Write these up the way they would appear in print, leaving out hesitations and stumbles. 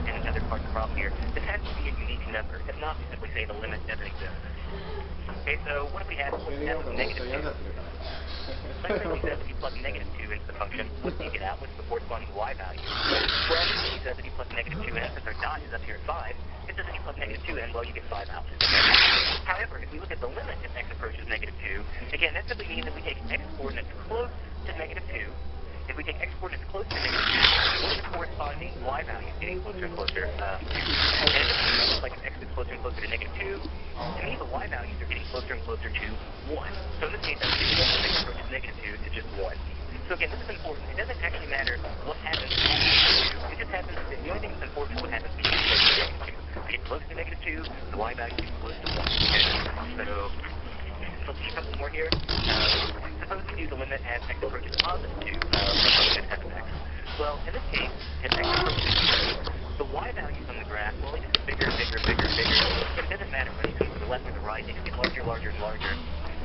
and another part of the problem here, this has to be a unique number. If not, we simply say the limit doesn't exist. Okay, so what if we have negative 2? Let's say we said if you plug negative 2 into the function, what do you get out? What's the corresponding y value? Well, he says if you plug negative 2 in, since our dot is up here at 5, it says if you plug negative 2 in, well, you get 5 out. However, if we look at the limit as x approaches negative 2, again, that simply means that we take x coordinates close to negative 2. If we take x coordinates close to negative 2, what is the corresponding y value getting closer and closer to? And it looks like if x is closer and closer to negative 2, to me the y values are getting closer and closer to 1. So in this case, x approaches negative 2 is just 1. So again, this is important. It doesn't actually matter what happens to negative 2. It just happens that the only thing that's important is what happens when you get close to negative 2. If you get close to negative 2, the y value is close to 1. Okay? So let's see a couple more here. Suppose we do the limit as x approaches positive 2 from f of x. Well, in this case, if x approaches 2, the y values on the graph, well, they just get bigger and bigger and bigger and bigger. But it doesn't matter when you come to the left or the right, they just get larger, larger, and larger.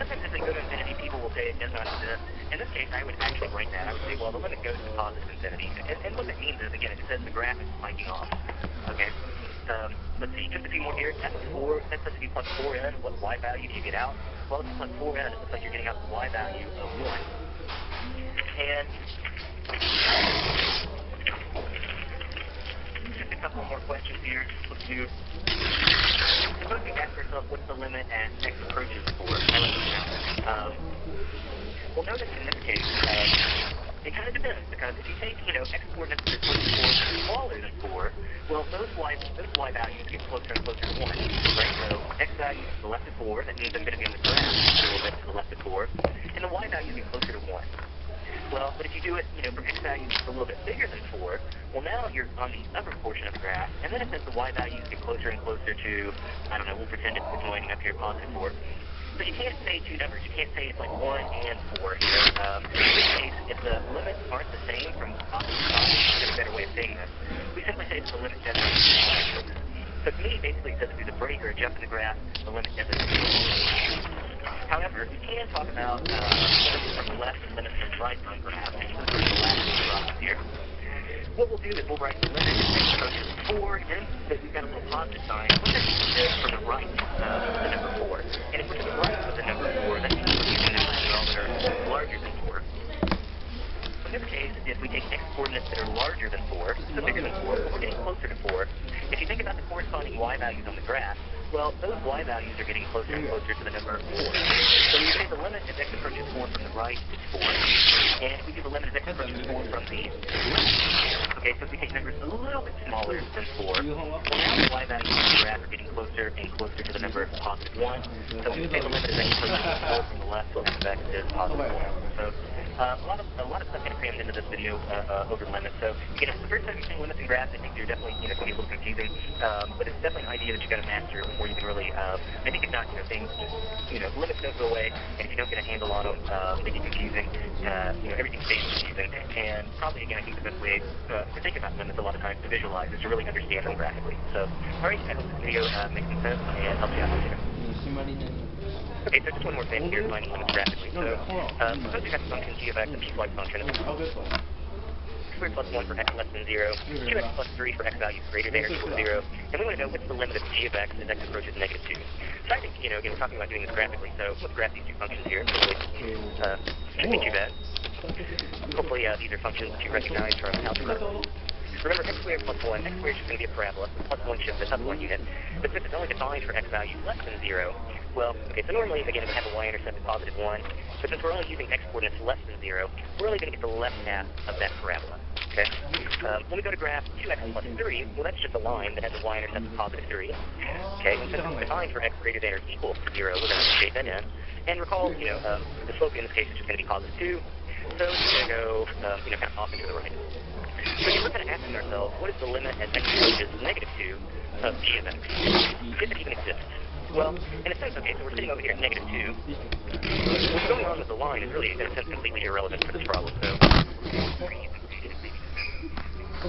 Sometimes as they go to infinity, people will say it does not exist. In this case, I would actually write that. I would say, well, the limit goes to positive infinity. And what that means is, again, it says the graph is spiking off. Okay? Let's see, just a few more here. That says if you plug 4 in, what y value do you get out? Well, if you plug 4 in, it looks like you're getting out the y value of 1. And just a couple more questions here. Let's do. Suppose we ask ourselves what's the limit as x approaches 4. Well, notice in this case, it kind of depends, because if you take, x coordinates that are close to 4 that are smaller than 4, well, those y values get closer and closer to 1, right? So x value to the left of 4, that means I'm going to be on the graph a little bit to the left of 4, and the y value get closer to 1. Well, but if you do it, from x values a little bit bigger than 4, well, now you're on the upper portion of the graph, and then it says the y values get closer and closer to, I don't know, we'll pretend it's winding up here, positive 4. So you can't say two numbers. You can't say it's like 1 and 4 here. In this case, if the limits aren't the same from opposite sides, there's a better way of saying this. We simply say that the limit doesn't exist. So to me, basically, it says if there's a break or a jump in the graph, the limit doesn't exist. However, we can talk about limits from the left and limits from the right on the graph. And so the last option here. What we'll do is we'll write the limit as x approaches 4, and since we've got a little positive sign, what that means is from the right, the number 4. And if we're to the right of the number 4, that means we're using numbers that are larger than 4. In this case, if we take x coordinates that are larger than 4, so bigger than 4, but we're getting closer to 4, if you think about the corresponding y values on the graph, well, those y values are getting closer and closer to the number 4. So we say the limit as x approaches 4 from the right is 4, and if we do the limit as x approaches 4 from the left, okay, so if we take numbers a little bit smaller than 4, well, now the y values on the graph are getting closer and closer to the number positive 1. So we say the limit as x approaches 4 from the left, so f of x is positive 1. So a lot of stuff kind of crammed into this video over limits. So again, the first time you're seeing limits and graphs, I think you're definitely going to be a little confusing. But it's definitely an idea that you got to master before you can really. I think if not, things, limits don't go away, and if you don't get a handle on them, they get confusing. Everything stays confusing. And probably again, I think the best way to think about limits a lot of times to visualize is to really understand them graphically. So, all right, I hope this video makes some sense and helps you out later. Okay, so just one more thing here, finding limits graphically. So, suppose we got the function g of x, a piecewise function. Squared plus 1 for x less than 0, 2x plus 3 for x values greater than or equal to 0, and we want to know what's the limit of g of x as x approaches negative 2. So I think, again, we're talking about doing this graphically, so let's graph these two functions here. Shouldn't be too bad. Hopefully these are functions that you recognize from algebra. Remember, x squared plus 1, x squared is going to be a parabola, plus 1 shifts up 1 unit, but since it's only defined for x values less than 0, well, okay, so normally, again, we have a y-intercept of positive 1, but since we're only using x coordinates less than 0, we're only going to get the left half of that parabola, okay? When we go to graph 2x plus 3, well, that's just a line that has a y-intercept of positive 3, okay? And since it's defined for x greater than or equal to 0, we're going to shade that in. And recall, the slope in this case is just going to be positive 2, so it's going to go, kind of off and to the right. So we're kind of asking ourselves, what is the limit as x approaches negative 2 of g of x? If it even exists. Well, in a sense, okay, so we're sitting over here at negative 2. What's going on with the line is really, in a sense, completely irrelevant for this problem. So